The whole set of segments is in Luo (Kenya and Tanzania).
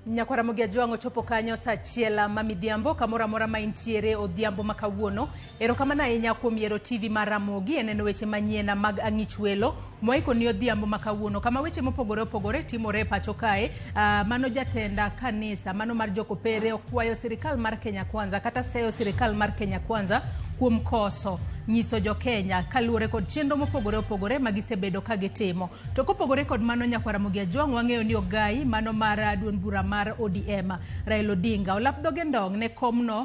Nyakwara Ramogi Ajwang' chopo kanyo sa chiela mamidhiambo kamora mora ma intiere odhiambo makawuono. Erokamano ahinya kuom yiero TV mar Ramogi eneno weche manyien mag ang'ich welo moiko ni odhiambo makawuono kama weche mopogore opogore timore pacho kae. Mano jatenda kanisa mano mar jokopere okwayo sirikal mar Kenya Kwanza kata seyo sirikal mar Kenya Kwanza kuom koso nyiso jo Kenya kaluore kod chenro mopogore opogore magisebedo ka gitimo. To kopogore kod mano Nyakwara Ramogi Ajwang' wang'eyo ni ogai mano mar duond bura mar ODM Raila Odinga olap dhoge ndong' ne komno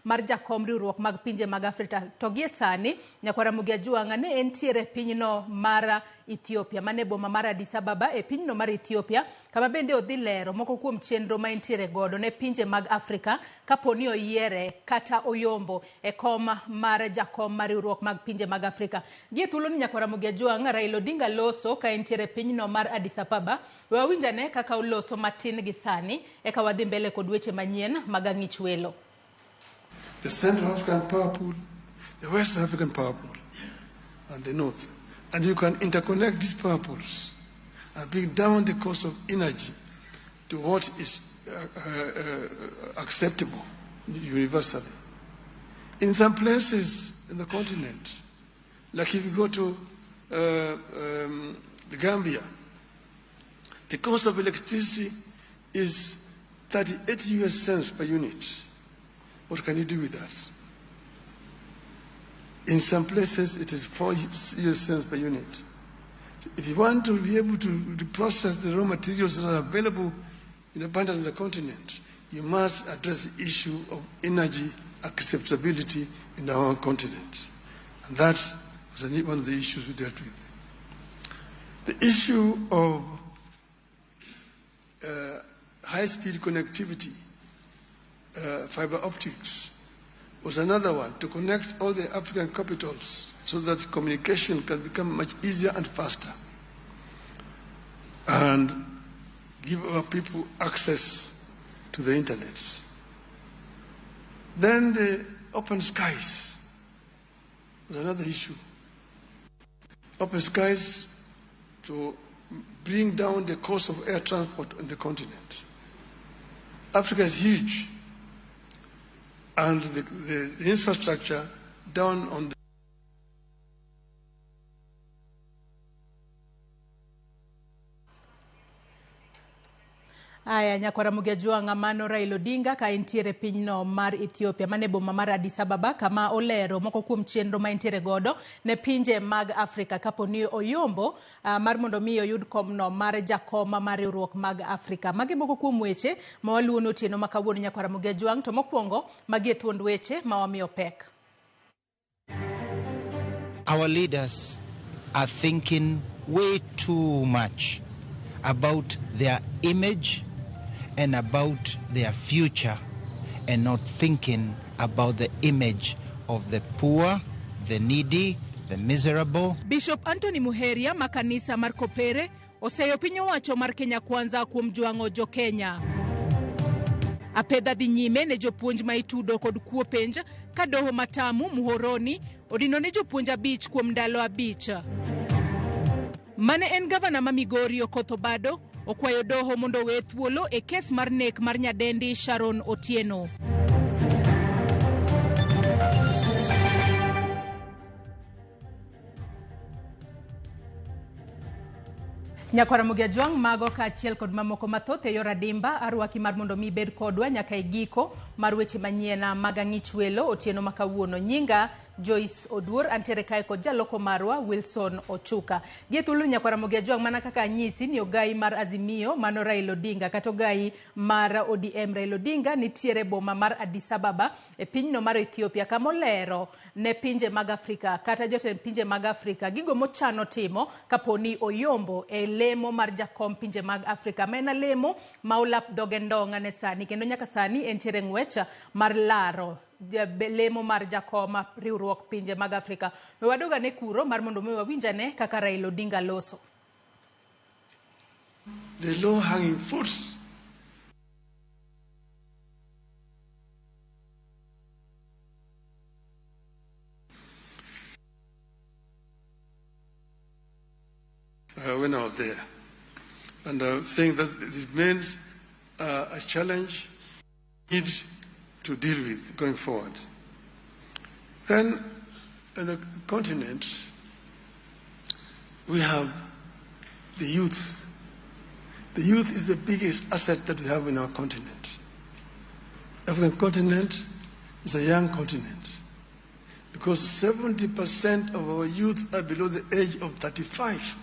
mar jakom riwruok mag pinje mag Afrika. To gie sani Nyakwara Ramogi Ajwang' ne entiere pinyno mar Ethiopia mane boma mar Addis Ababa e pinyno mar Ethiopia kama bende odhi lero moko kuom chenro ma entiere godo ne pinje mag Afrika kaponi oyiere kata oyombo e kom mar jakom mar riwruok mag pinje mag Afrika. Gie thuolo ni Nyakwara Ramogi Ajwang' Raila Odinga loso ka entiere pinyno mar Addis Ababa. Wawinjane kaka oloso matin gi sani eka wadhi mbele kod weche manyien mag ang'ich welo. The Central African Power Pool, the West African Power Pool, and the North. And you can interconnect these power pools and bring down the cost of energy to what is acceptable universally. In some places in the continent, like if you go to the Gambia, the cost of electricity is 38 US cents per unit. What can you do with that? In some places, it is 4 US cents per unit. If you want to be able to process the raw materials that are available in abundance on the continent, you must address the issue of energy acceptability in our continent. And that was one of the issues we dealt with. The issue of high-speed connectivity, fiber optics, was another one, to connect all the African capitals so that communication can become much easier and faster and give our people access to the internet. Then the open skies was another issue. Open skies to bring down the cost of air transport on the continent. Africa is huge, and the infrastructure down on the Aya Nyakwara Ramogi Ajwang' mano Raila Odinga ka entiere pinyno mar Ethiopia mane boma mar Addis Ababa kama olero moko kuom chenro ma entiere godo ne pinje mag Afrika kaponi oyombo mar mondo mi oyud komno mar jakoma mar riwruok mag Afrika. Magi moko kuom weche ma waluono otieno makawuono Nyakwara Ramogi Ajwang'. To mokwongo magi e thuond weche ma wamiyo pek. Our leaders are thinking way too much about their image and about their future, and not thinking about the image of the poor, the needy, the miserable. Bishop Anthony Muheria makanisa mar Kopere oseyo piny owacho mar Kenya Kwanza kuom jwang'o jo Kenya. Apedha dhi nyime ne jopuonj ma itudo kod kuo penj ka doho matamu Muhoroni odino ne jopuonj 5 kuom ndalo 5. Mane en gavana ma Migori Okoth Obado okwayo doho mondo we thuolo e kes mar nek mar nyadendi Sharon Otieno. Nyakwara Ramogi Ajwang' mago ka achiel kod mamoko mathoth e yor adimba arwaki mar mondo mi bed kodwa nyaka e giko mar weche manyien mag ang'ich welo otieno makawuono. Nyinga Joyce Oduor, antiere kae kod jaloko marwa Wilson Ochuka. Gie thuolo Nyakwara Ramogi Ajwang' mana kaka nyisi ni ogai mar Azimio mano Raila Odinga kata ogai mar ODM Raila Odinga nitiere boma mar Addis Ababa e pinyno mar Ethiopia kama olero ne pinje mag Afrika kata jotend pinje mag Afrika gigo mochano timo kaponi oyombo e lemo mar jakom pinje mag Afrika. Mena lemo ma olap dhoge ndong' ne sani kendo nyaka sani entiere ng'wecha mar laro lemo mar jakoma riwruok pinje mag Afrika. Wadoga ne kuro mar mondo mi wawinjane kaka Raila Odinga loso. The low-hanging fruits. When I was there, and and saying that this means a challenge need to deal with going forward. Then, in the continent, we have the youth. The youth is the biggest asset that we have in our continent. African continent is a young continent because 70% of our youth are below the age of 35.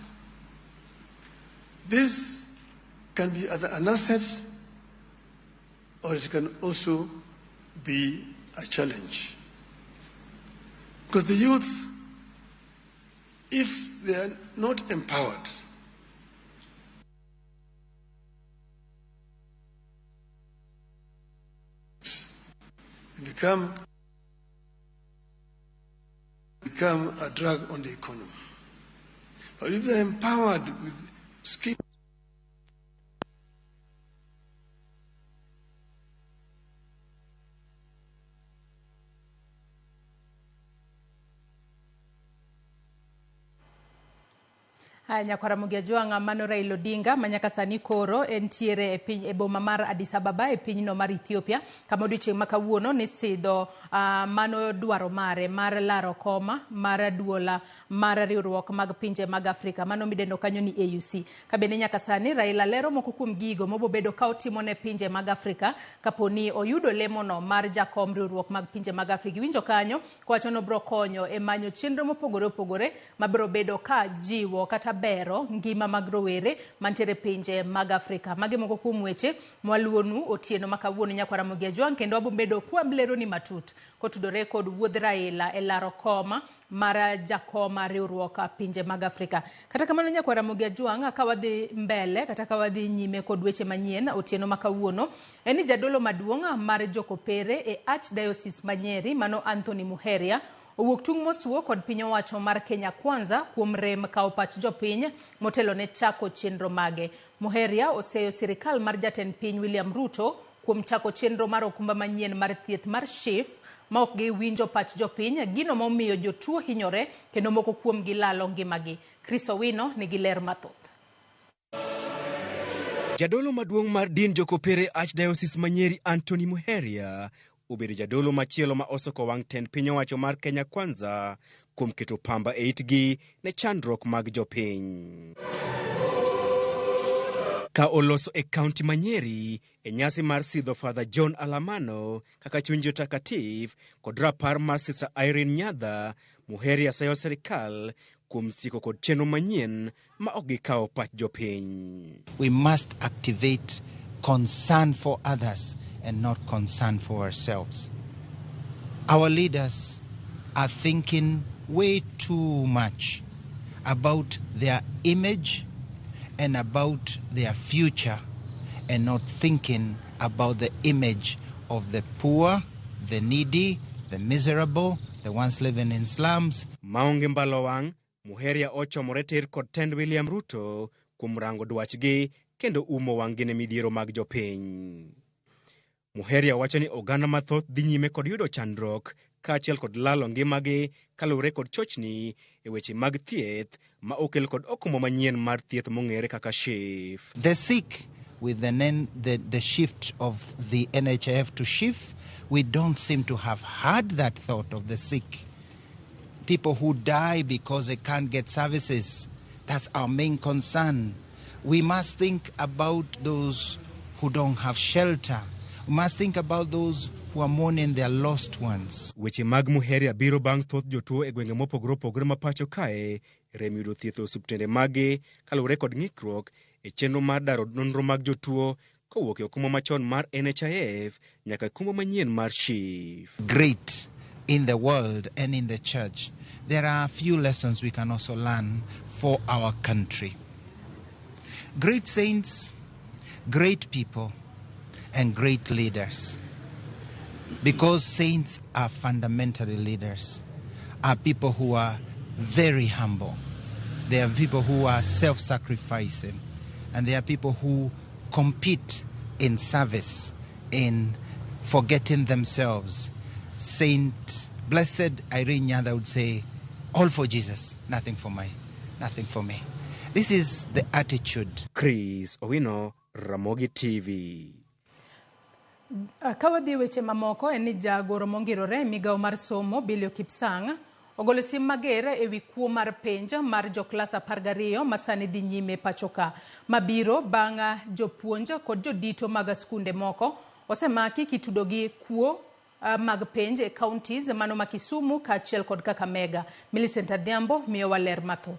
This can be either an asset or it can also be a challenge. Because the youth, if they are not empowered, they become a drag on the economy. But if they're empowered with skills, Ramogi Ajwang' mano Raila Odinga manyaka sani koro entiere e boma mar Addis Ababa e pinyno mar Ethiopia kama odiochieng' ma kawuono ni sidho mano dwaro mare mar laro koma mar duola mar riwruok mag pinje mag Afrika mano midendo kanyo ni AUC. Kabende nyaka sani Raila lero moko kuom gigo mobobedo ka otimo ne pinje mag Afrika kaponi oyudo lemono mar jakom riwruok mag pinje mag Afrika. Winjo kanyo kwacho no bro konyo e manyo chenro mopogore opogore mabro bedo ka jiwo kata bero ngima mag rowere mantiere pinje mag Afrika. Magi moko kuom weche mwaluonu otieno ma kawuono Ramogi Ajwang' kendo wabobedo kwamlero ni matut kotudore kod wuodh Raila e laro koma mara jakoma riwruok pinje mag Afrika. Kata kamano Ramogi Ajwang' ka wadhi mbele kata ka wadhi nyime kod weche manyien otieno ma kawuono eni jadolo maduong' mar jokopere e Archdiocese ma Nyeri mano Anthony Muheria owuok tung' mosuo kod piny owacho mar Kenya Kwanza kuom rem kao pach jopiny motelo ne chako chenro mage. Muheria oseyo sirikal mar jatend piny William Ruto kuom chako chenro mar okumba manyien mar thieth mar SHIF ma ok gi winjo pach jopiny gino momiyo jotuo hinyore kendo moko kuom gilalo ngimagi. Chris Owino nigi ler mathoth. Jadolo maduong' mar din jokopere Archdiocese ma Nyeri Anthony Muheria obedo jadolo machielo ma osoko wang' tend piny owacho mar Kenya Kwanza kuom keto pamba e itgi ne chandruok mag jopiny. Ka oloso e kaunti ma Nyeri e nyasi mar sidho Father John Alamano kaka chuny jotakatif kod rapar mar Sister Irene Nyadha, Muheria sayo serikal kuom siko kod chenro manyien ma ok gikao pach jopiny. We must activate concern for others and not concern for ourselves. Our leaders are thinking way too much about their image and about their future and not thinking about the image of the poor, the needy, the miserable, the ones living in slums. Maonge mbalowang', Muheria ochomore tir kod tend William Ruto kuom rango dwachgi kendo umo wang'gi ne midhiero mag jopiny. Muheria wacho ni oganda mathoth dhi nyime kod yudo chandruok kaachiel kod lalo ngimagi kaluwore kod chochni e weche mag thieth ma okel kod okumo manyien mar thieth mong'ere kaka SHIF. The sick, with the shift of the NHIF to SHIF, we don't seem to have had that thought of the sick. People who die because they can't get services, that's our main concern. We must think about those who don't have shelter. We must think about those who are mourning their lost ones. Weche mag Muheria biro bang' thoth jotuo e gwenge mopogore opogore ma pacho kae rem yudo thieth osuptende mage kaluwore kod ng'ikruok e chenro mar daro nonro mag jotuo kowuok e okumo machon mar NHIF nyaka kumo manyien mar SHIF. Great in the world and in the church. There are a few lessons we can also learn for our country. Great saints, great people, and great leaders. Because saints are fundamentally leaders, are people who are very humble. They are people who are self-sacrificing, and they are people who compete in service, in forgetting themselves. Blessed Irene Nyadha would say, all for Jesus, nothing for me. This is the attitude. Chris Owino, Ramogi TV. Kawadhi weche mamoko en ni jagoro mongirore migao mar somo Bilio Kipsang ogolo sim mager ewi kuo mar penj mar joklas 12 masani dhi nyime pachoka mabiro bang' jopuonj kod jodito mag skunde moko osemaki kitudogi kuo mag penj e counties mano ma Kisumu kaachiel kod Kakamega. Millicent Adhiambo miyo waler mathoth.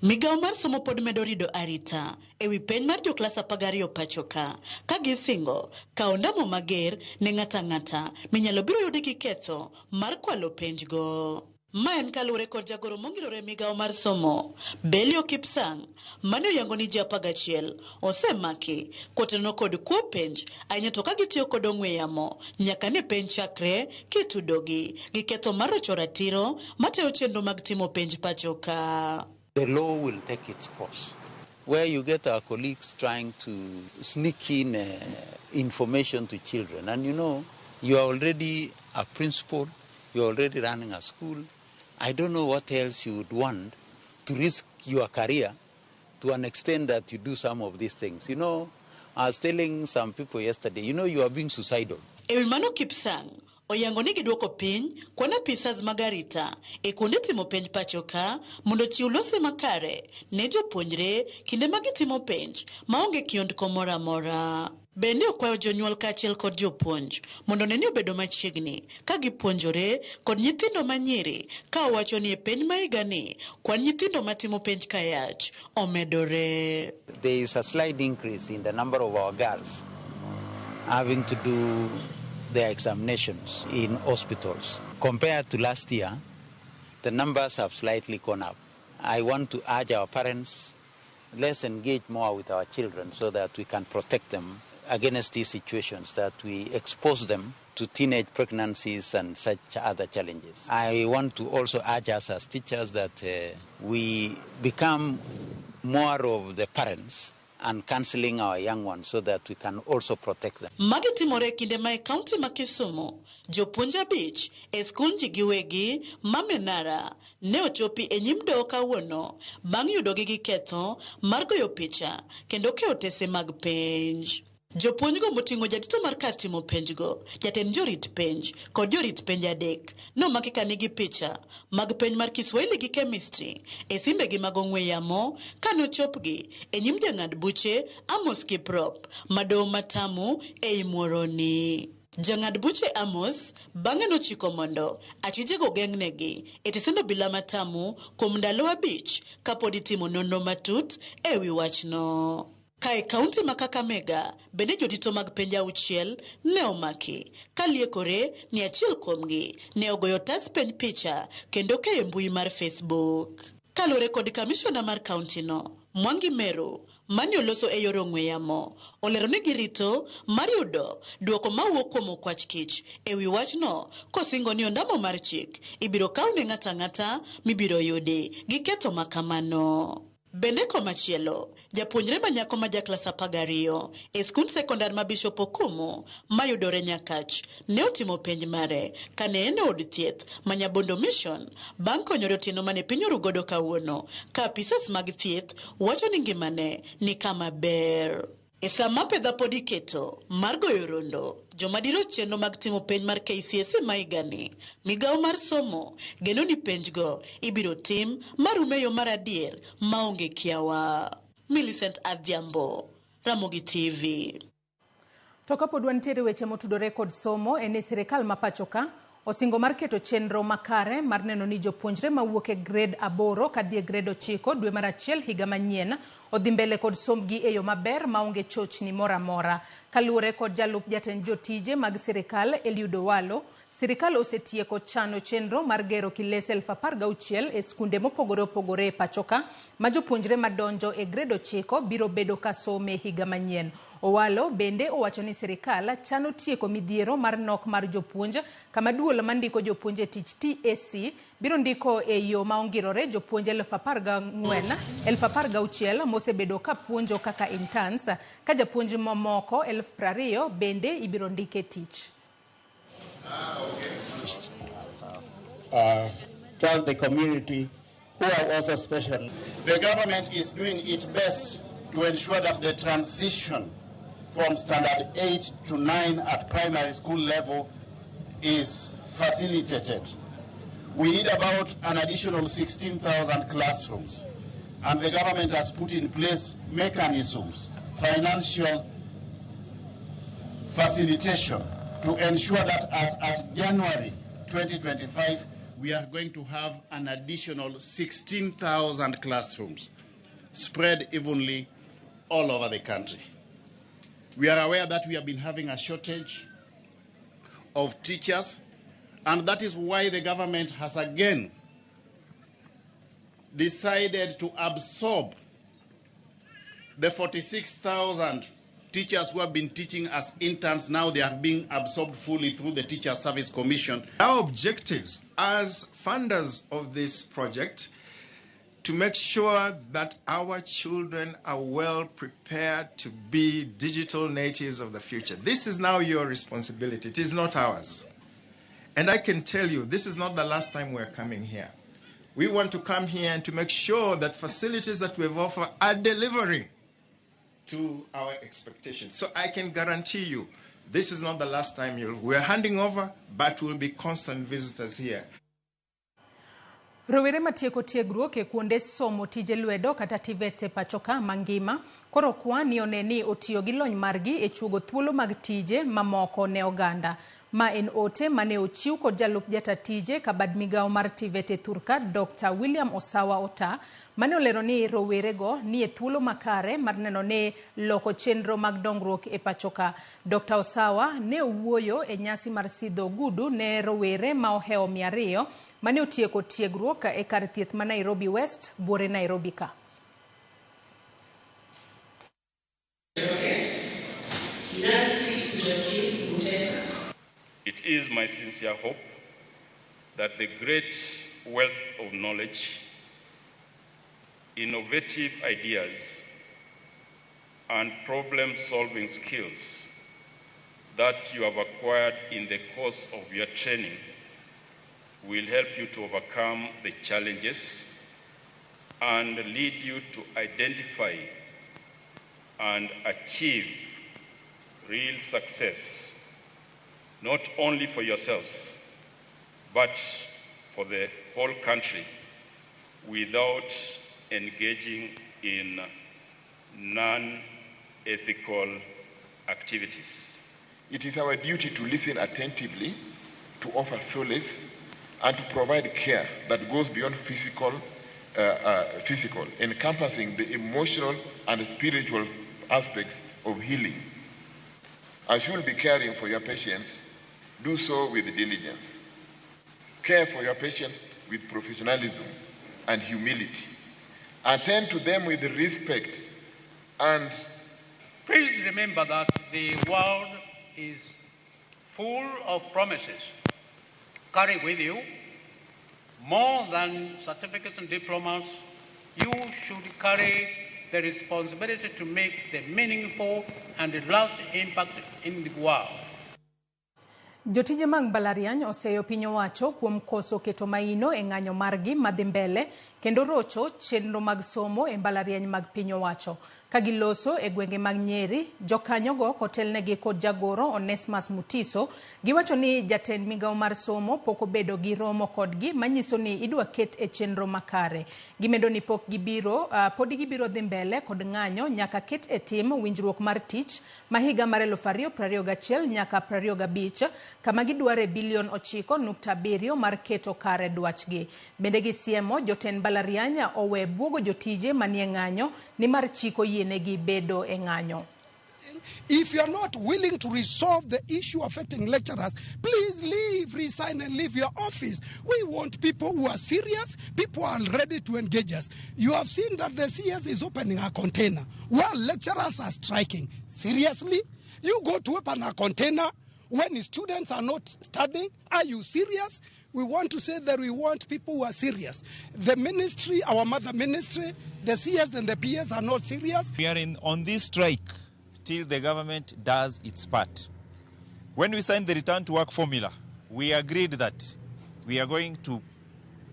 Migao mar somo pod medo rido arita ewi penj mar joklas 12 pachoka ka gisingo kao ndamo mager ne ng'ata minyalo biro yude gi ketho mar kwalo penjgo. Ma en kaluwore kod jagoro mongirore migao mar somo Belio Kipsang mane oyango ni ji 11 osemaki koteno kod kuo penj ahinya to ka gitiyo kod ong'we yamo nyaka ne penj chakre kitudogi gi ketho mar rocho ratiro matayo chenro mag timo penj pachoka. The law will take its course. Where you get our colleagues trying to sneak in information to children. And you know, you are already a principal, you're already running a school. I don't know what else you would want to risk your career to an extent that you do some of these things. You know, I was telling some people yesterday, you know, you are being suicidal. Ewimano Kipsang oyango ni gidwoko piny kwana pisas magarita e kuonde timo penj pachoka mondo chiw lose makare ne jopuonjre kinde magitimo penj maonge kiondko moro amora. Bende okwayo jonyuol kaachiel kod jopuonj mondo neni obedo machiegni ka gipuonjore kod nyithindo manyiri ka owacho ni e penj maigani kwan nyithindo matimo penj kayach omedore. There is a slight increase in the number of our girls having to do their examinations in hospitals. Compared to last year, the numbers have slightly gone up. I want to urge our parents, let's engage more with our children so that we can protect them against these situations, that we expose them to teenage pregnancies and such other challenges. I want to also urge us as teachers that we become more of the parents and counseling our young ones so that we can also protect them. Magitimore kinde mae county ma Kisumu, jopuonja beach, e skul ji giwegi, mamenara, ne ochopi e nyim doho kawuono, bang' yudogi gi ketho mar goyo picha, kendo keyo otese mag penj. Jopuonjgo moting'o jatito mar kar timo penjgo, jatend jorit penj, kod jorit penj 3, nomaki ka nigi picha mag penj mar Kiswahili gi chemistry e simbegi mag ong'we yamo kane ochopgi e nyim jang'ad buche Amos Kiprop madoho matamu ei Muoroni. Jang'ad buche Amos bang'e nochiko mondo achijego geng'negi e tisendo bila matamu kuom ndalo 5 kapod itimo nonro matut ewi wachno. Kae kaunti ma Kakamega bende jodito mag penj 6 ne omaki kaliekore ni achiel kuomgi ne ogoyo tas penj picha kendo keyo mbui mar Facebook. Kalore kod kamishona mar kaunti no Mwangi Meru mani oloso e yor ong'we yamo olero ni girito mar yudo duoko mawuok kuom okwach kich ewi wachno kosingo ni ondamo mar chik ibiro kaw ne ng'ata mibiro yudi gi ketho makamano. Bende komachielo, japuonjre manyako ma jaklas 12 e skund sekondar ma Bishop Okumu mayudore Nyakach ne otimo penj mare kane en od thieth ma Nyabondo Mission bang' konyore otieno mane piny orugodo kawuono ka apisas mag thieth wacho ni ngimane ni kama ber. E sama pedha pod iketo mar goyo rondo joma diro chenro mag timo penj mar KCSE maigani, migao mar somo geno ni penjgo ibiro tim marume yo mar adier maonge kiawa. Millicent Adhiambo, Ramogi TV. To kapod wantiere weche motudore kod somo en sirikal ma pachoka osingo mar keto chenro makare mar neno ni jopuonjre mawuok e grade 8 kadhi e grade 9 dwe mar 1 higa manyien odhi mbele kod somgi e yo maber maonge chochni mora mora. Kaluwore kod jalup jatend jotije mag sirikal Eliud Owalo, sirikal osetieko chano chenro mar gero kilese 16,000 e skunde mopogore opogore e pachoka ma jopuonjre madonjo e grade 9 biro bedo ka some higa manyien. Owalo bende owacho ni sirikal chano tieko midhiero mar nok mar jopuonj kama duol mandiko jopuonje tich TAC biro ndiko e yo maongirore jopuonje 14,000 mosebedo ka puonjo kaka interns ka japuonj momoko 20,000 bende ibiro ndike tich. Tell the community who are also special. The government is doing its best to ensure that the transition from standard 8 to 9 at primary school level is facilitated. We need about an additional 16,000 classrooms, and the government has put in place mechanisms, financial facilitation, to ensure that as at January 2025, we are going to have an additional 16,000 classrooms spread evenly all over the country. We are aware that we have been having a shortage of teachers, and that is why the government has again decided to absorb the 46,000 teachers who have been teaching as interns. Now they are being absorbed fully through the Teacher Service Commission. Our objectives as funders of this project to make sure that our children are well prepared to be digital natives of the future. This is now your responsibility. It is not ours. And I can tell you, this is not the last time we're coming here. We want to come here and to make sure that facilities that we've offered are delivering to our expectations. So I can guarantee you, this is not the last time we're handing over, but we'll be constant visitors here. Rowere matieko tiegruok e kuonde somo tije lwedo kata TVET e pachoka mangima koro kwani oneni otiyo gi lony margi e chugo thuolo mag tije mamoko ne oganda. Ma en ote mane ochiw kod jalup jatatije kabad migao mar TVET e Thurka Dr. William Osawa Ota mane olero ni rowerego ni e thuolo makare mar neno ne loko chenro mag dongruok e pachoka. Dr. Osawa ne owuoyo e nyasi mar sidho gudu ne rowere ma oheo 200 mane otieko tiegruok e kar thieth ma Nairobi West, buore Nairobi ka. It is my sincere hope that the great wealth of knowledge, innovative ideas, and problem-solving skills that you have acquired in the course of your training will help you to overcome the challenges and lead you to identify and achieve real success, not only for yourselves, but for the whole country without engaging in non-ethical activities. It is our duty to listen attentively, to offer solace, and to provide care that goes beyond physical, encompassing the emotional and spiritual aspects of healing. As you will be caring for your patients, do so with diligence. Care for your patients with professionalism and humility. Attend to them with respect and... Please remember that the world is full of promises. Carry with you more than certificates and diplomas. You should carry the responsibility to make the meaningful and the lasting impact in the world. Jotije mag mbalariany oseyo piny owacho kuom koso keto maino e ng'anyo margi madhi mbele kendo rocho chenro mag somo e mbalariany mag piny owacho. Kagiloso e gwenge mag Nyeri, jokanyogo kotelnegi kod jagoro Onesmus Mutiso giwacho ni jatend migao mar somo pok obedo gi romo kodgi manyiso ni idwa ket e chenro makare. Gimedo ni podi gibiro dhi mbele kod ng'anyo nyaka ket e tim winjruok mar tich ma higa mar 2021 nyaka 25 kama gidware bilion 9.7 mar keto kare dwachgi. Bende gisiemo jotend mbalariany owe buogo jotije manie ng'anyo ni mar chiko yienegi bedo e ng'anyo. If you are not willing to resolve the issue affecting lecturers, please leave, resign and leave your office. We want people who are serious, people who are ready to engage us. You have seen that the CS is opening a container while lecturers are striking. Seriously? You go to open a container when students are not studying? Are you serious? We want to say that we want people who are serious. The ministry, our mother ministry, the CS and the PS are not serious. We are on this strike till the government does its part. When we signed the return to work formula, we agreed that we are going to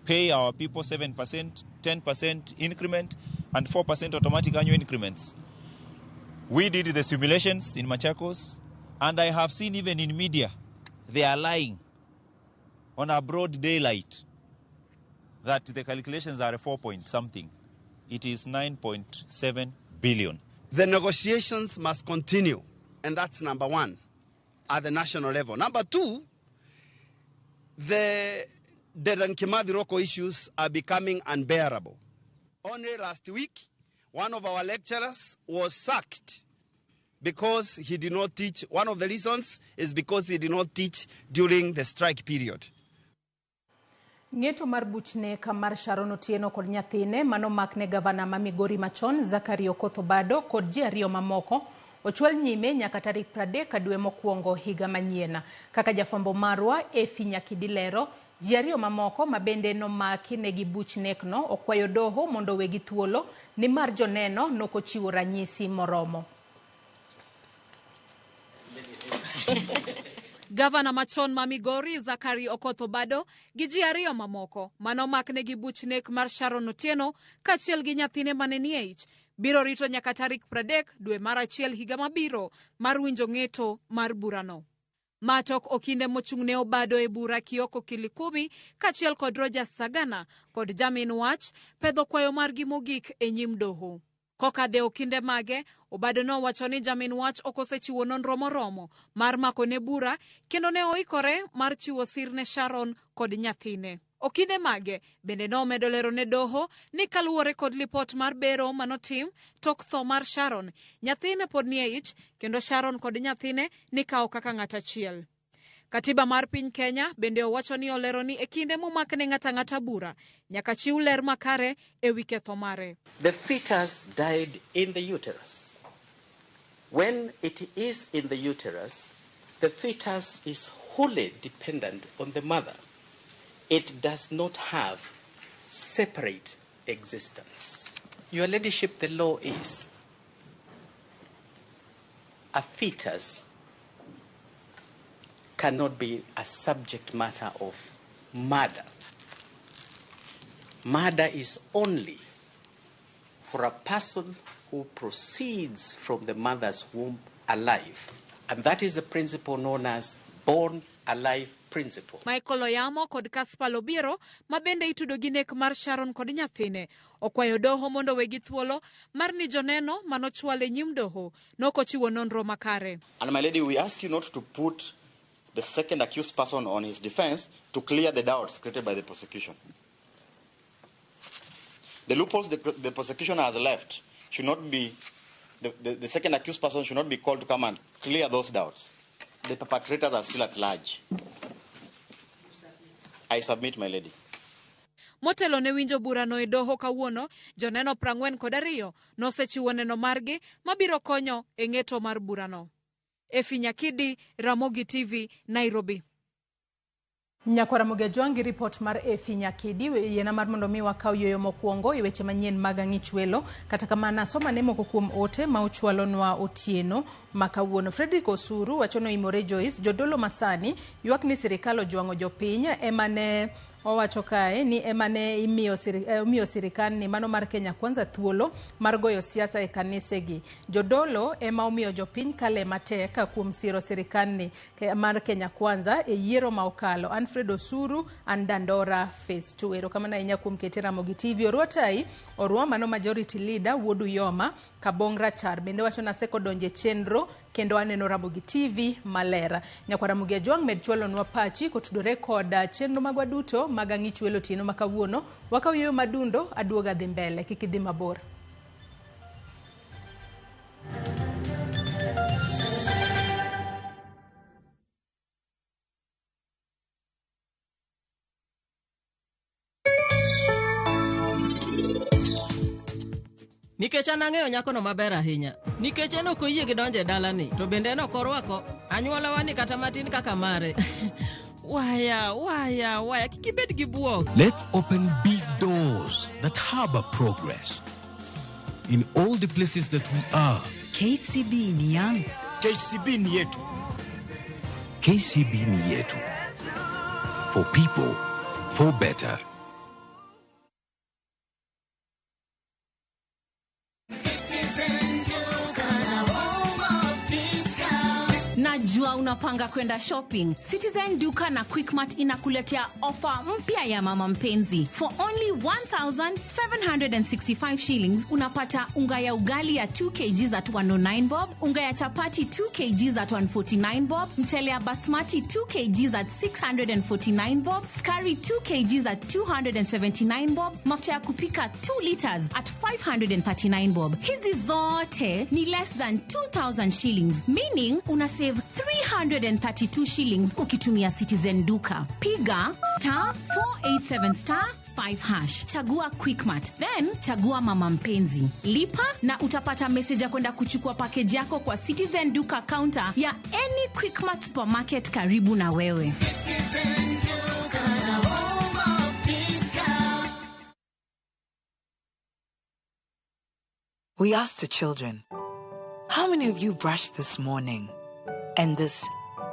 pay our people 7%, 10% increment and 4% automatic annual increments. We did the simulations in Machakos, and I have seen even in media, they are lying on a broad daylight that the calculations are 4 point something. It is 9.7 billion. The negotiations must continue, and that's number one, at the national level. Number two, the Dedan Kimathi Roko issues are becoming unbearable. Only last week, one of our lecturers was sacked because he did not teach. One of the reasons is because he did not teach during the strike period. Ng'eto mar buchne kamar Sharon Otieno kod nyathine mano makne gavana ma Migori machon Zachary Okoth Obado kod ji ariyo mamoko ochwal nyime nyaka tarik 30 dwe mokwongo higa manyien. Kaka jafwambo marwa Efi Nyakidilero, ji ariyo mamoko mabende nomaki negi buchnekno okwayo doho mondo wegi thuolo ni mar joneno nokochiwo ranyisi moromo. Gavana machon ma Migori Zachary Okoth Obado gi ji ariyo mamoko manomakne gi buchnek mar Sharon Otieno kachiel gi nyathine manenie ich biro rito nyaka tarik 30 dwe mar achiel higa mabiro mar winjo ng'eto mar burano. Matok okinde mochung'ne Obado e bura Kioko Kilikumi kachiel kod Rogers Sagana kod Jamin Wach pedho kwayo margi mogik e nyim doho. Kokadhe okinde mage, Obado nowacho ni Jamin Wach okosechiwo nonro moromo mar mako ne bura kendo ne oikore mar chiwo sir ne Sharon kod nyathine. Okinde mage bende nomedo lero ne doho ni kaluwore kod lipot mar bero manotim tok tho mar Sharon, nyathine pod nie ich kendo Sharon kod nyathine nikawo kaka ng'at achiel. Katiba mar piny Kenya bende owacho ni olero ni e kinde momakne ng'ata bura nyaka chiw ler makare e wi ketho mare. The fetus died in the uterus. When it is in the uterus, the fetus is wholly dependent on the mother. It does not have separate existence. Your Ladyship, the law is a fetus cannot be a subject matter of murder. Murder is only for a person who proceeds from the mother's womb alive. And that is the principle known as born alive principle. Michael Oyamo kod Caspar Lobiero mabende itudo gi nek mar Sharon kod nyathine okwayo doho mondo wegi thuolo mar ni joneno manochwale nyim doho nokochiwo nonro makare. And my lady, we ask you not to put the second accused person on his defense to clear the doubts created by the prosecution. The loopholes the prosecution has left should not be, the second accused person should not be called to come and clear those doubts. The perpetrators are still at large. I submit, my lady. Motelo ne winjo burano e doho kawuono, joneno 42 nosechiwo neno margi mabiro konyo e ng'eto mar burano. Efi Nyakidi, Ramogi TV, Nairobi. Nyakwa Ramogi Jwangi report mar Efi Nyakidi yena mar mondo mi wakaw yoyo mokwongo e weche manyien mag ang'ich welo kata kamana soma ne moko kuom ote ma ochwalonwa Otieno makawuono. Frederick Osuru wachono imore Joyce jodolo masani ywak ni sirikal ojwang'o jopiny emane owacho kae ni emane imiyo sirikal ni mano mar Kenya Kwanza thuolo mar goyo siasa e kanisegi. Jodolo ema omiyo jopiny kale mateka kuom siro sirikal ni mar Kenya Kwanza e yiero ma okalo. Alfred Osuru and Dandora Phase 2. Erokamano ahinya kuom kete Ramogi TV. Oruatai orwa mano majority leader Wuodu Yoma Kabongra Char bende wacho na seko donje chenro kendo aneno Ramogi TV malera. Nyakwa Ramogi Jwang med chwalonwa pachi kotudore kod chenro magwa duto mag ang'ich welo Otieno makawuono wakaw yoyo madundo aduoga dhi mbele kikidhi mabor. Nikech an ang'eyo nyakono maber ahinya. Nikech en ok oyie gi donjo e dalani, to bende en ok orwako anyuolawa ni kata matin kaka mare. Waya, kik ibed gi buok. Let's open big doors that harbor progress. In all the places that we are. KCB ni yangu. KCB ni yetu. KCB ni yetu. For people, for better. Najua unapanga kwenda shopping. Citizen Duka na Quickmart inakuletea ofa mpya ya mama mpenzi. For only 1,765 shillings unapata unga ya ugali ya 2 kg at 109 bob, unga ya chapati 2 kg at 149 bob, mchele ya basmati 2 kg at 649 bob, sukari 2 kg at 279 bob, mafuta ya kupika 2 liters at 539 bob. Hizi zote ni less than 2,000 shillings, meaning una save 332 shillings ukitumia Citizen Duka. Piga *487*5#. Chagua Quickmart, then chagua mama mpenzi. Lipa na utapata message ya kwenda kuchukua package yako kwa Citizen Duka counter ya any Quickmart supermarket karibu na wewe. Citizen Duka, the home of discount. We asked the children, how many of you brushed this morning? And this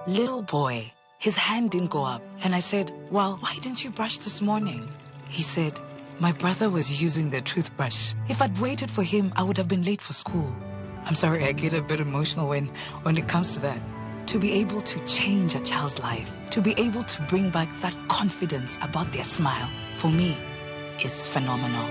little boy, his hand didn't go up. And I said, well, why didn't you brush this morning? He said, my brother was using the toothbrush. If I'd waited for him, I would have been late for school. I'm sorry, I get a bit emotional when it comes to that. To be able to change a child's life, to be able to bring back that confidence about their smile, for me, is phenomenal.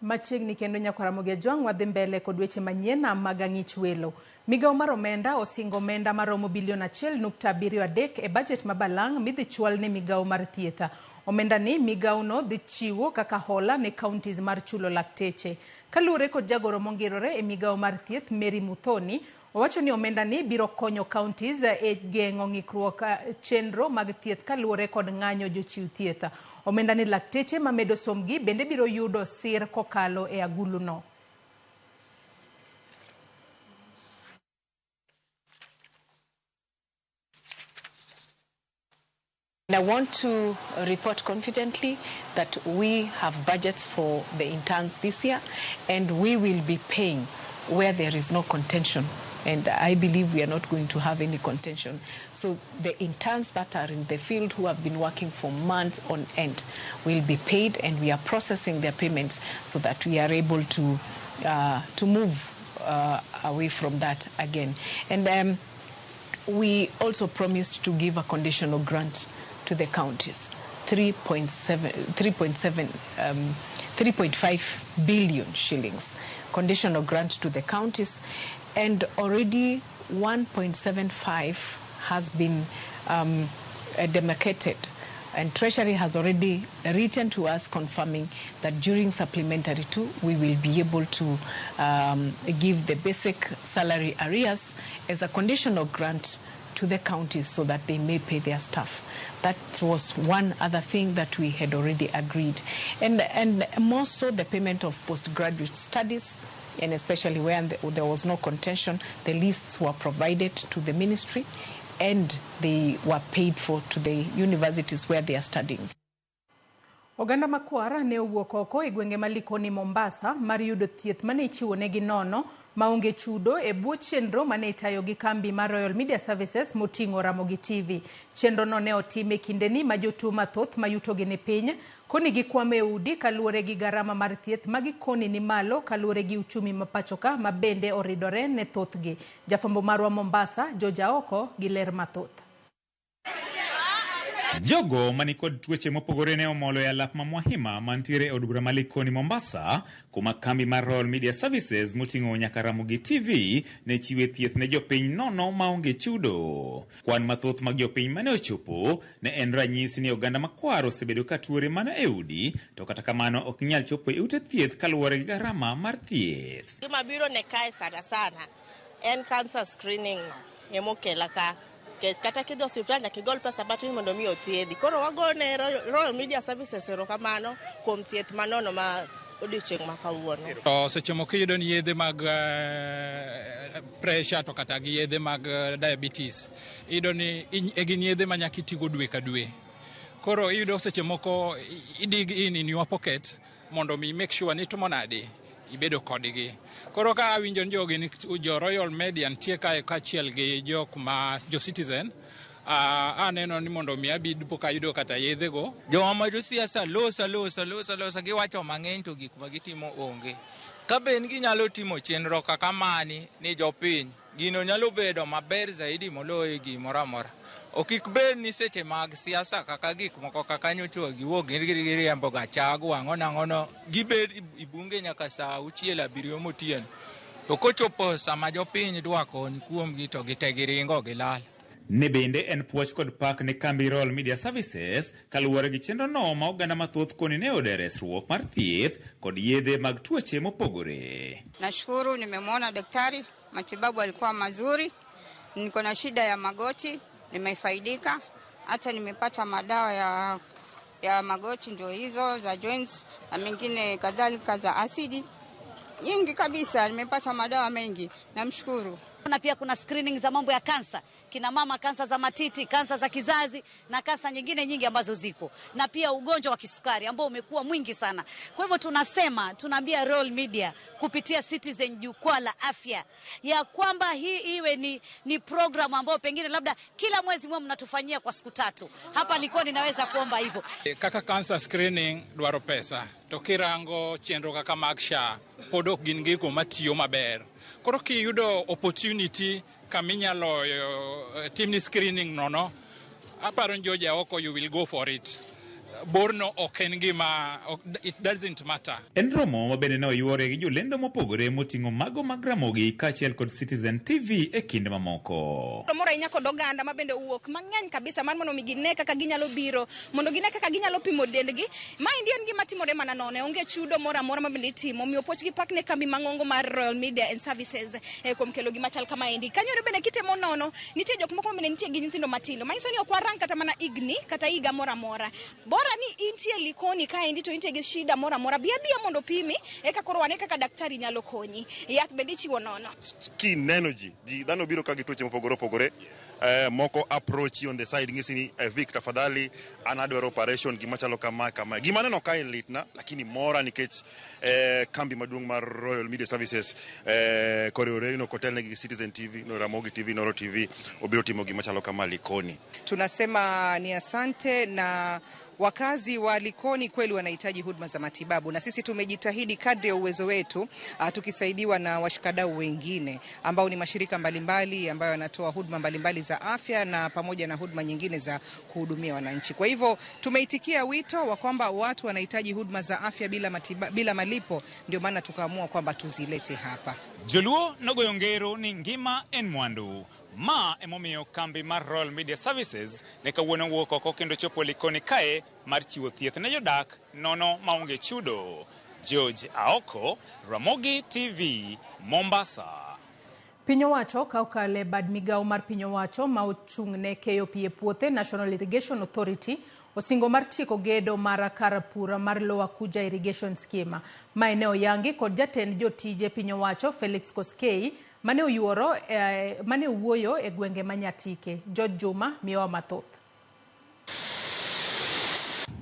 Machiegni kendo nyakwara Ramogi Jwang wadhi mbele kod weche manyien mag ang'ich welo. Migao mar omenda osingo omenda maromo bilion 1.73 e budget mabalang' midhi chwal ne migao mar thieth. Omenda ni migao no dhi chiwo kaka hola ne counties mar chulo lakteche. Kaluwore kod jagoro mongirore e migao mar thieth Mary Muthoni, owacho ni omenda ni biro konyo counties e geng'o ng'ikruok chenro mag thieth kaluwore kod ng'anyo jochiw thieth. Omenda ni lakteche mamedo somgi bende biro yudo sir kokalo e agulu no. And I want to report confidently that we have budgets for the interns this year, and we will be paying where there is no contention. And I believe we are not going to have any contention. So the interns that are in the field who have been working for months on end will be paid, and we are processing their payments so that we are able to move away from that again. And we also promised to give a conditional grant to the counties, 3.5 billion shillings, conditional grant to the counties, and already 1.75 has been demarcated, and Treasury has already written to us confirming that during supplementary 2 we will be able to give the basic salary arrears as a conditional grant to the counties so that they may pay their staff. That was one other thing that we had already agreed. And more so the payment of postgraduate studies, and especially where there was no contention, the lists were provided to the ministry and they were paid for to the universities where they are studying. Oganda makwara ne owuok oko e gwenge malikoni Mombasa mar yudo thieth mane ichiwo negi nono maonge chudo e bwo chenro mane itayo gi kambi mar Royal Media Services moting'o Ramogi TV. Chenro no ne otime kindeni ma jotuo mathoth mayutogi ni piny koni gikwame udi kaluwore gi garama mar thieth magikoni ni malo kaluwore gi uchumi mapachoka mabende oridore ne thothgi. Jafambo marwa Mombasa, Joja Oko, gi ler mathoth. Jogo manikod tuoche mopogore ne omolo e alap ma Mwahima mantiere od bura malikoni Mombasa, kuma kambi mar Royal Media Services moting'o nyaka Ramogi TV ne chiwe thieth ne jopiny nono maonge chudo. Kwan mathoth mag jopiny mane ochopo ne en ranyisi ni oganda makwar osebedo ka tuore mana e udi, to kata kamano ok nyal chopo e ute thieth kaluwore gi garama mar thieth. Gima biro ne kae sana en cancer screening emokela ka. Kata kidhi osiptal nyaka igol pesa matin mondo mi othiedhi. Koro wagone Royal Media Services erokamano kuom thieth manono ma odiochieng' ma kawuono. To seche moko iyudo ni yedhe mag pressure to kata gi yedhe mag diabetes, iyudo ni gin yedhe ma nyaka itigo dwe ka dwe. Koro iyudo seche moko idig in your pocket mondo mi make sure ni tomo nade ibedo kodgi. Koro ka awinjo jogi ni jo Royal Media nitie kae kachiel gi jok ma jo Citizen, aneno ni mondo mi abid poka yudo kata yedhe go. Joma majo siasa losa giwacho mang'eny to gik ma gitimo onge. Ka ben ginyalo timo chenro kaka mani ni jopiny, gino nyalo bedo maber zaidi moloyo gimoro amora. Okik bed ni seche mag siasa kaka gik moko kaka nyocho giwuok gi riembo gachagu ang'ono gibed ibunge nyaka saa 6-7 motieno. To kochopo sama jopiny dwa kony kuomgi to gite giringo gilal. Ne bende en puoch kod pak ne kambi Royal Media Services kaluwore gi chenro no ma oganda mathoth koni ne ode resruok mar thieth kod yedhe mag tuoche mopogore. Nashukuru nimemwona daktari, matibabu alikuwa mazuri. Niko na shida ya magoti, nimefaidika. Hata nimepata madawa ya magoti ndio hizo za joints na mengine kadhalika za asidi. Nyingi kabisa, nimepata madawa mengi. Namshukuru. Na pia kuna screening za mambo ya kansa, kina mama, kansa za matiti, kansa za kizazi na kansa nyingine nyingi ambazo ziko, na pia ugonjwa wa kisukari ambao umekuwa mwingi sana. Kwa hivyo tunaambia Royal Media kupitia Citizen jukwaa la afya ya kwamba hii iwe ni program ambao pengine labda kila mwezi mwa mnatufanyia kwa siku 3. Hapa nilikuwa ninaweza kuomba hivyo. Kaka cancer screening dwaro pesa, to kirango chenro kaka mag SHA podok gin gigo matiyo maber. Koro kiyudo opportunity kaminyalo timni screening nono, aparo njoja oko, you will go for it. Borno oken gima, it doesn't matter. En romo mabende ne oyuore gi jolendo mopogore moting'o mago mag Ramogi kachiel kod Citizen TV e kinde mamoko. Moro inya kod oganda mabende uwuok mang'eny kabisa mar mondo gine kaka ginyalo biro, mondo gine kaka ginyalo pimo dendgi. Ma en gima timore mana nono, onge chudo moro amora mabende itimo. Miyo poch gi pak ne kambi mang'ongo mar Royal Media and Services kuom kelo gima chal kama endi. Kanyo bende kitemo nono, nitie jok moko bende nitie gi nyithindo matindo. Manyiso ni ok warang kata mana igni kata higa moro amora. Ni intie likoni ka endi to intie gi shida mora bia mondo pimi eka koro wane kaka daktari nyalo konyi. Yath bende chiwo nono. Skin energy dhano biro ka gi tuoche mopogore moko approach on the side ngisi ni Victor fadhali anadwaro operation gima chalo kama gima neno ka litna lakini mora nikech kambi maduong' mar Royal Media Services koreoreno kotel ne Citizen TV no Ramogi TV Noro TV obiro timo gima chalo kama Likoni. Tunasema ni asante, na wakazi wa Likoni kweli wanahitaji huduma za matibabu, na sisi tumejitahidi kadri ya uwezo wetu tukisaidiwa na washikadau wengine ambao ni mashirika mbalimbali ambayo yanatoa huduma mbalimbali za afya na pamoja na huduma nyingine za kuhudumia wananchi. Kwa hivyo tumeitikia wito wa kwamba watu wanahitaji huduma za afya bila malipo, ndio maana tukaamua kwamba tuzilete hapa. Joluo nogoyo ngero ni ngima en mwandu. Ma emomiyo kambi mar Royal Media Services ne kawuono wuok oko kendo chopo Likoni kae mar chiwo thieth ne jodak nono maonge chudo. George Aoko, Ramogi TV, Mombasa. Piny owacho ka okale bad migao mar piny owacho ma ochung' ne keyo pi e puothe National Irrigation Authority osingo mar tieko gedo mar karapura mar Lower Kuja Irrigation Scheme. Ma ne oyangi kod jatend jotije piny owacho Felix Koskei mane owuoyo e gwenge Manyatike. George Juma miyowa mathoth.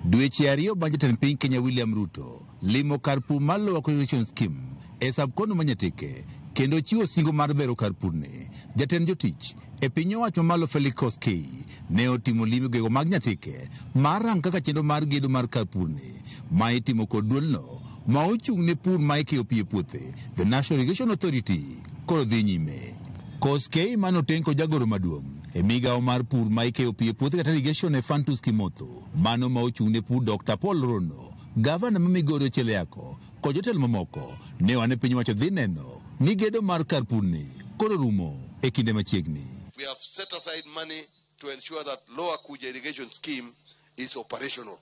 Dweche ariyo bang' jatend piny Kenya William Ruto limo kar pur mar Lower Kuja Irrigation Scheme e sabkono Manyatike kendo chiwo singo mar bero kar purne. Jatend jotich e piny owacho malo Felix Koskei ne otimo limo gego mag Nyatike mar rang kaka chenro mar gedo mar kar purne ma itimo kod duolno ma ochung' ne pur ma ikeyo pi e puothe The National Irrigation Authority koro dhi nyime. Koskei mano tenko jagoro maduong' e migao mar pur ma ikeyo pi e puothe kata irrigation e Fantus Kimotho. Mano ma ochung'ne pur Dr. Paul Rono, gavana ma Migori Ocheleako, kod jotelo mamoko ne wane piny wacho dhi neno ni gedo mar kar purni koro rumo e kinde machiegni. We have set aside money to ensure that Lower Kuja irrigation scheme is operational.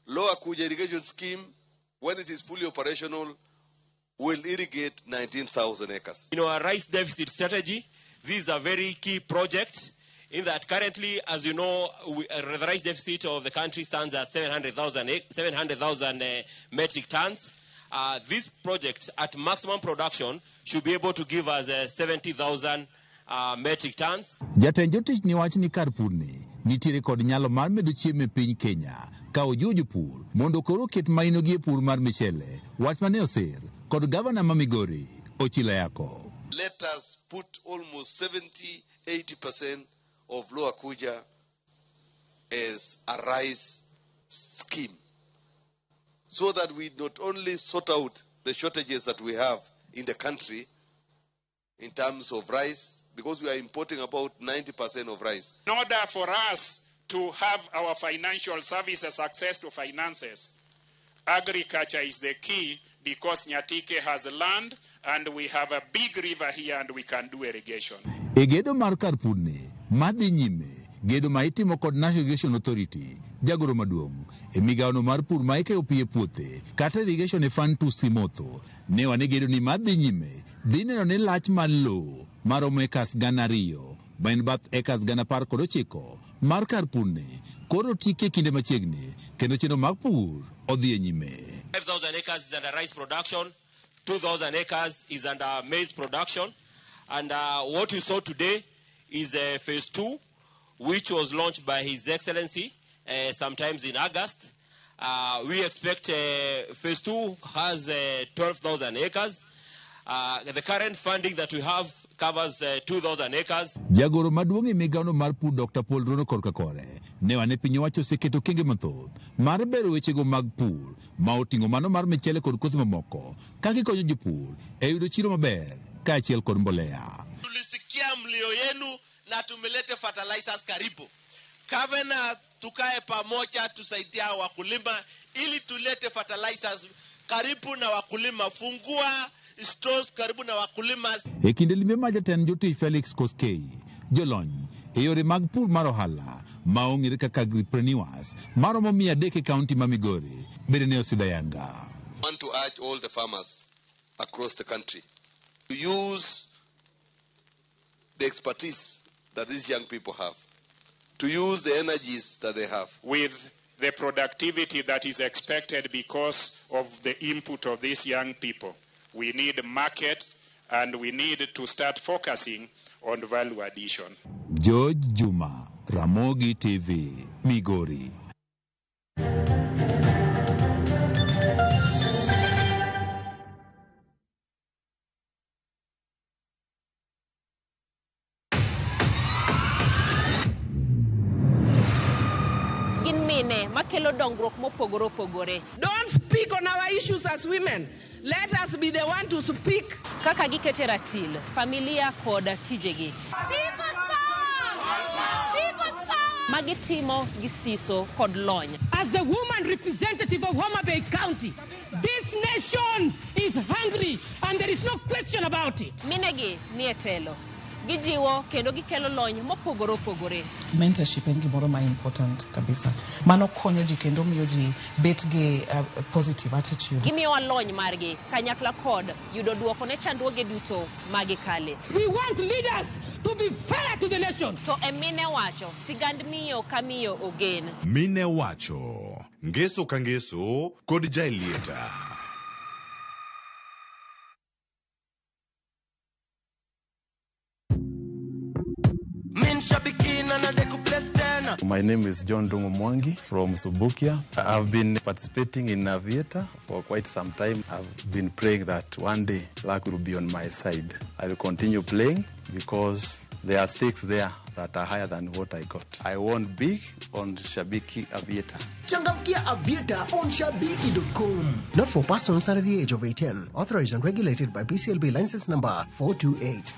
Lower Kuja irrigation scheme, when it is fully operational, will irrigate 19,000 acres. In our rice deficit strategy, this is a very key project in that currently, as you know, the rice deficit of the country stands at 700,000 metric tons. This project at maximum production should be able to give us 70,000 metric tons. Jatend jotich ni wach ni kar purni nitiere kod nyalo mar medo chiemo e piny Kenya ka ojuojo pur mondo koro ket maino gi e pur mar michele, wach mane oser kod gavana ma Migori Ocheleako. Let us put almost 70-80% of Lower Kuja as a rice scheme, so that we not only sort out the shortages that we have in the country in terms of rice, because we are importing about 90% of rice. In order for us to have our financial services access to finances, agriculture is the key, because Nyatike has land and we have a big river here and we can do irrigation. E gedo mar kar purni madhi nyime, gedo ma itimo kod National Irrigation Authority, jagoro maduong' e migaono mar pur ma ikeyo pi e puothe kata irrigation e Fantus Kimotho ne wane gedo ni madhi nyime dhi neno ni lach mar lowo maromo ekas 2,000 ma en bath ekas 19,000 mar kar purni koro tike kinde machiegni kendo chenro mag pur odhi e nyime. 5,000 acres is under rice production, 2,000 acres is under maize production, and what you saw today is phase 2, which was launched by His Excellency sometimes in August. We expect phase 2 has 12,000 acres. The current funding that we have covers 2,000 acres. Jagoro maduong' e migaono mar pur Dr. Paul Rono korka kore ne wane piny owacho oseketo kenge mathoth mar bero wechego mag pur ma oting'o mano mar michele kod kothe mamoko ka gikonyo jopur e yudo chiro maber kaachiel kod mbolea. Tulisikia mlio yenu na tumelete fertilizers karibu. Gavana, tukae pamoja tusaidia wakulima ili tulete fertilizers karibu na wakulima. Fungua stores karibu na wakulima. E kinde limbe ma jatend jotich Felix Koskei, jolony e yore mag pur mar ohala ma ong'ere kaka agripreneurs maromo 300 e kaunti ma Migori bende ne osidayanga. I want to urge all the farmers across the country to use the expertise that these young people have, to use the energies that they have. With the productivity that is expected because of the input of these young people, we need market and we need to start focusing on value addition. George Juma, Ramogi TV, Migori. makelo dongruok mopogore opogore. Don't speak on our issues as women. Let us be the one to speak. Kaka gikete ratil, familia kod tijegi. Magitimo gisiso kod lony. As the woman representative of Homa Bay County, this nation is hungry and there is no question about it. Minegi nietelo. Gijiwo kendo gikelo lony mopogore opogore. Mentorship en gimoro ma important kabisa. Mano konyo ji kendo miyo ji bet gi positive attitude. Gimiyo lony margi kanyakla kod yudo duoko ne chandruoge duto magikale. We want leaders to be fair to the nation. To emine wacho sigand miyo kamiyo ogen. Mine wacho ngeso ka ngeso kod jailieta. My name is John Dongo Mwangi from Subukia. I've been participating in Aviator for quite some time. I've been praying that one day luck will be on my side. I will continue playing because there are stakes there that are higher than what I got. I won big on Shabiki Aviator. Changamkia Aviator on Shabiki.com. Not for persons under the age of 18. Authorized and regulated by BCLB license number 428.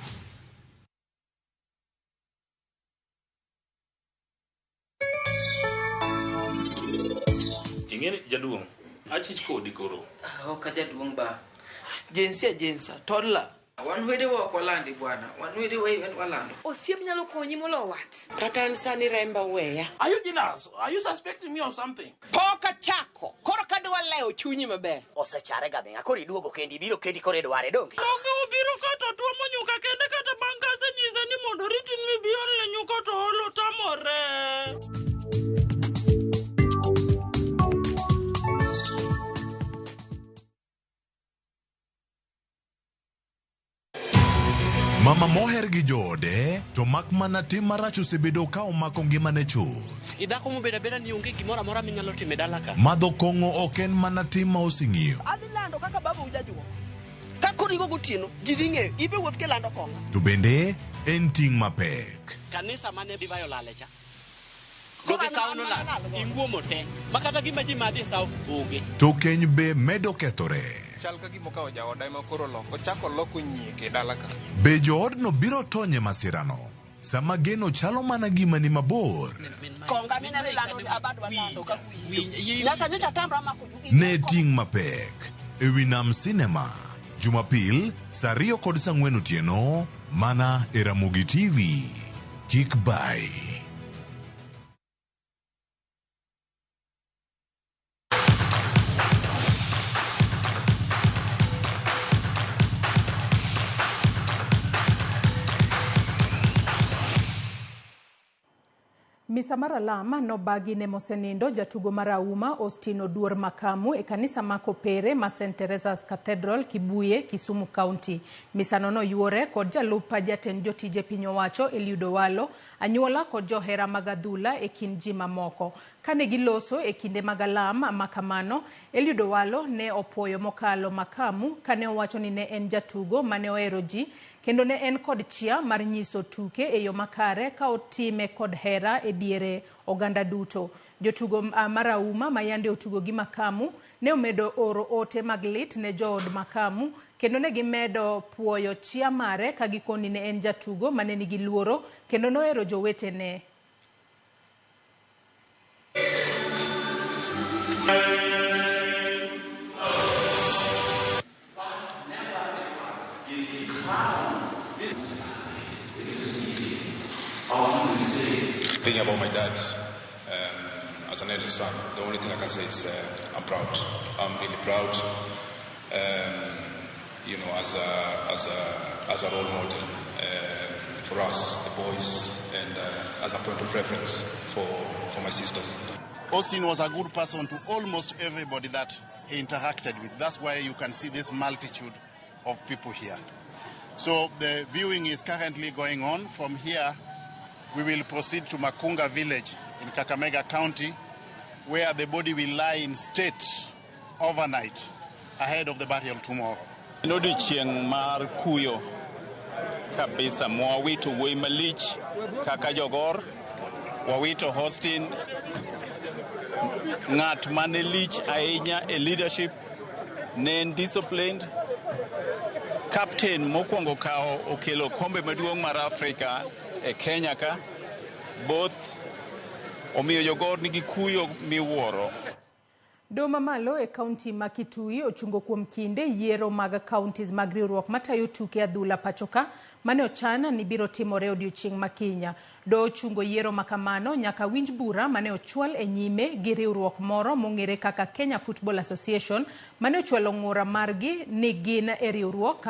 ingene jaduong achich kodi koro ka jaduong ba jensa toddler wan wede wako landi bwana wan wede walando osiep nyalo konyi molo wat kata an sani remba weya. Are you jealous? Are you suspecting me of something? Poka chako koro kadwa leo chunyi maber osechare ga benga koro iduogo kendi biro kendi koro idware donge Donge ubiro kata tuo monyuka kende kata bang' kasenyise ni mondo ritin mi biol ne nyuka to olo tamore. Mama moher gi joode, to mak mana tim marach osebedo ka omako ngimane chuth. idhako mobeda beda ni onge gimoro amora minyalo time dala ka Madho kong'o ok en mana tim ma osing'iyo. adhi lando kaka baba ujajuo ka korigo gotieno ji dhi ng'eyo ibe wuoth kelando kong'o To bende en ting' mapek. kanisa mane bivayo lalecha gogi sauno lal ing'uomo te makata gima ji madhi e sau onge To keny be medo kethore. chal ka gimo ka jaoda ema koro loko chako loko nyieke dala ka Be joodno biro tonye masirano? Sama geno chalo mana gima ni mabor. konga minene lando abadwa lando ka nyaka nyocha tambra mako Ne ting' mapek. Ewi Nam Cinema. Jumapil, saa 2 kod saa 4 otieno, mana e Ramogi TV. Kik bai. Misa mar alama nobagi ne mosenindo jatugo marauma Ostino Duor Makamu e kanisa ma Kopere ma St. Teresa's Cathedral Kibuye, Kisumu County. Misa no yuore kod jalupa jatend jotije piny owacho Eliud Owalo, anyuola kod johera mag adhula e kind ji mamoko. Kane giloso e kinde mag alama makamano, Eliud Owalo ne opuoyo mokalo Makamu kane owacho ni ne en jatugo mane ohero ji kendo ne en kod chia mar nyiso tuke e yo makare ka otime kod hera e diere oganda duto. Jotugo marauma mayande otugo gi Makamu ne omedo oro ote mag lit ne jood Makamu kendo ne gimedo puoyo chia mare ka gikoni ne en jatugo mane nigi luoro kendo nohero jowetene. Thinking about my dad as an eldest son, the only thing I can say is I'm proud. I'm really proud. You know, as a role model for us, the boys, and as a point of reference for my sisters. Austin was a good person to almost everybody that he interacted with. That's why you can see this multitude of people here. So the viewing is currently going on. From here, we will proceed to Makunga village in Kakamega County, where the body will lie in state overnight ahead of the burial tomorrow. Nodi chieng mar kuyo kabisa mwawito wuoyi malich kaka jogor wawito Austin ng'at mane lich ahinya e leadership, ne en disciplined captain mokwongo kao okelo kombe maduong' mar Afrika e Kenya ka, both omiyo jogor nigi kuyo miwuoro. Doma malo e kaunti ma Kitui ochungo kuom kinde yiero mag counties mag riwruok matayo tuke adhula pachoka mane ochana ni biro timore odiochieng' makinya. Do ochungo yiero makamano nyaka winj bura mane ochwal e nyime gi riwruok moro mong'ere kaka Kenya Football Association mane ochwalo ng'ura margi ni gin e riwruok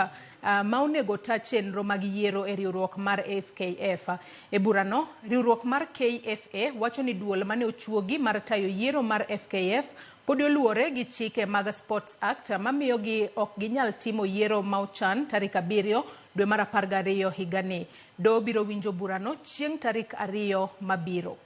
ma onego ta chenro mag yiero e riwruok mar FKF. E burano, riwruok mar KFA wacho ni duol mane ochuogi mar tayo yiero mar FKF pod oluore gi chike mag Sports Act mamiyo gi ok ginyal timo yiero ma ochan tarik 7 dwe mar 12 higani. Do biro winjo burano chieng' tarik 2 mabiro.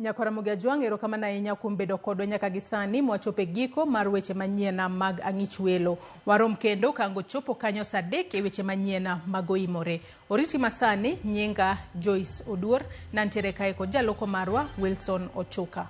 Nyakora Mugajwang erokamano ahinya kuom bedo kodwa nyaka gisani mwachope giko mar weche manyien mag ang'ich welo. Warom kendo kango chopo kanyo saa 3 e weche manyien magoimore. Oriti masani nyinga Joyce Oduor, nantiere kae kod jaloko marwa Wilson Ochuka.